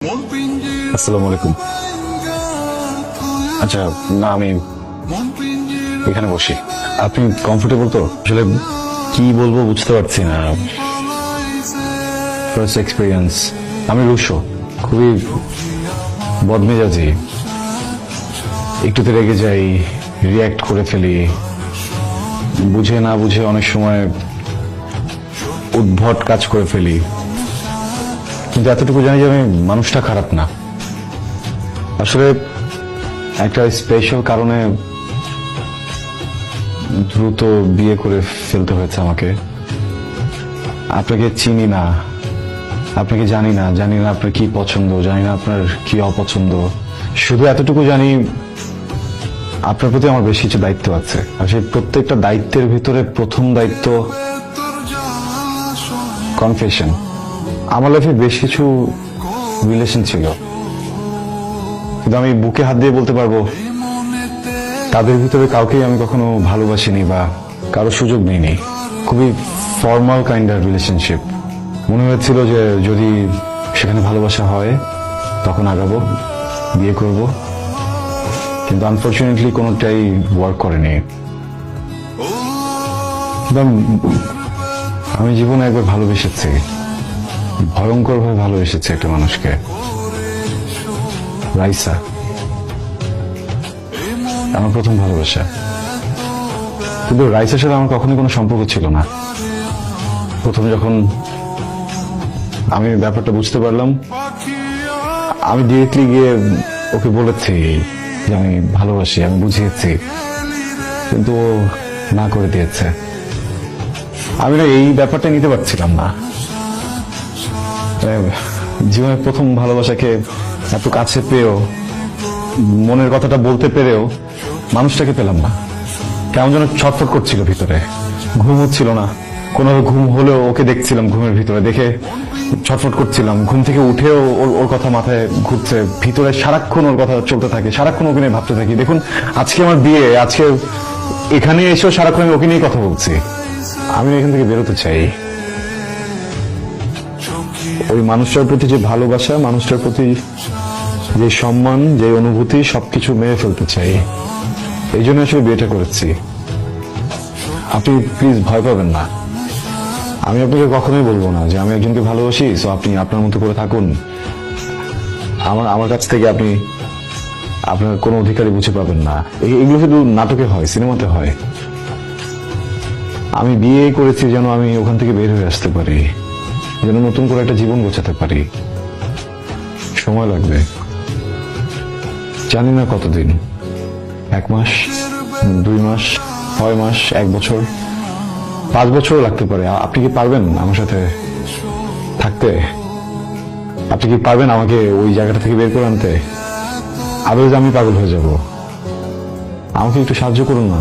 আসসালামু আলাইকুম। আচ্ছা, না আমি এখানে বসি। আপনি কমফোর্টেবল তো? আসলে কি বলবো বুঝতে পারছি না। First experience. আমি রুশো, খুবই বদমেজাজি, একটুতে রেগে যাই, রিয়্যাক্ট করে ফেলি, বুঝে না বুঝে অনেক সময় উদ্ভট কাজ করে ফেলি। কিন্তু এতটুকু জানি যে আমি মানুষটা খারাপ না। আসলে একটা স্পেশাল কারণে দ্রুত বিয়ে করে ফেলতে হয়েছে আমাকে। আপনাকে চিনি না, আপনাকে জানি না, জানি না আপনার কি পছন্দ, জানি না আপনার কি অপছন্দ। শুধু এতটুকু জানি আপনার প্রতি আমার বেশ কিছু দায়িত্ব আছে। আর সেই প্রত্যেকটা দায়িত্বের ভিতরে প্রথম দায়িত্ব কনফেশন। আমার লাইফে বেশ কিছু রিলেশন ছিল, কিন্তু আমি বুকে হাত দিয়ে বলতে পারবো তাদের ভিতরে কাউকেই আমি কখনো ভালোবাসিনি বা কারো সুযোগ নিইনি। খুবই ফর্মাল কাইন্ড অফ রিলেশনশিপ। মনে হয়েছিল যে যদি সেখানে ভালোবাসা হয় তখন আগাবো, বিয়ে করব, কিন্তু আনফর্চুনেটলি কোনোটাই ওয়ার্ক করেনি। আমি জীবনে একবার ভালোবেসেছি, ভয়ঙ্কর ভাবে ভালোবেসেছি একটা মানুষকে, রাইসা। আমার প্রথম ভালোবাসা। কিন্তু রাইসার সাথে আমার কখনোই কোনো সম্পর্ক ছিল না। প্রথমে যখন আমি ব্যাপারটা বুঝতে পারলাম, আমি ডিরেক্টলি গিয়ে ওকে বলেছি যে আমি ভালোবাসি, আমি বুঝিয়েছি, কিন্তু ও না করে দিয়েছে। আমি না এই ব্যাপারটা নিতে পারছিলাম না। জীবনের প্রথম ভালোবাসাকে এত কাছে পেয়েও, মনের কথাটা বলতে পেরেও মানুষটাকে পেলাম না। কেমন যেন ছটফট করছিল ভিতরে, ঘুম হচ্ছিল না। কোনো ঘুম হলেও ওকে দেখছিলাম, ঘুমের ভিতরে দেখে ছটফট করছিলাম। ঘুম থেকে উঠেও ওর কথা মাথায় ঘুরছে, ভিতরে সারাক্ষণ ওর কথা চলতে থাকে, সারাক্ষণ ওকে নিয়ে ভাবতে থাকি। দেখুন, আজকে আমার বিয়ে, আজকে এখানে এসেও সারাক্ষণ আমি ওকে নিয়ে কথা বলছি। আমি এখান থেকে বেরোতে চাই। ওই মানুষটার প্রতি যে ভালোবাসা, মানুষটার প্রতি যে সম্মান, যে অনুভূতি, সবকিছু মেরে ফেলতে চাই। এই জন্য আসলে বিয়েটা করেছি। আপনি প্লিজ ভয় পাবেন না। আমি আপনাকে কখনোই বলবো না যে আমি একজনকে ভালোবাসি, সো আপনি আপনার মতো করে থাকুন। আমার কাছ থেকে আপনি আপনার কোনো অধিকারই বুঝে পাবেন না। এগুলো শুধু নাটকে হয়, সিনেমাতে হয়। আমি বিয়ে করেছি যেন আমি ওখান থেকে বের হয়ে আসতে পারি, যেন নতুন করে একটা জীবন গোছাতে পারি। সময় লাগবে, জানি না কতদিন, 1 মাস, 2 মাস, 6 মাস, 1 বছর, 5 বছরও লাগতে পারে। আপনি কি পারবেন আমার সাথে থাকতে? আপনি কি পারবেন আমাকে ওই জায়গাটা থেকে বের করে আনতে? আদৌ আমি পাগল হয়ে যাব। আমাকে একটু সাহায্য করুন না।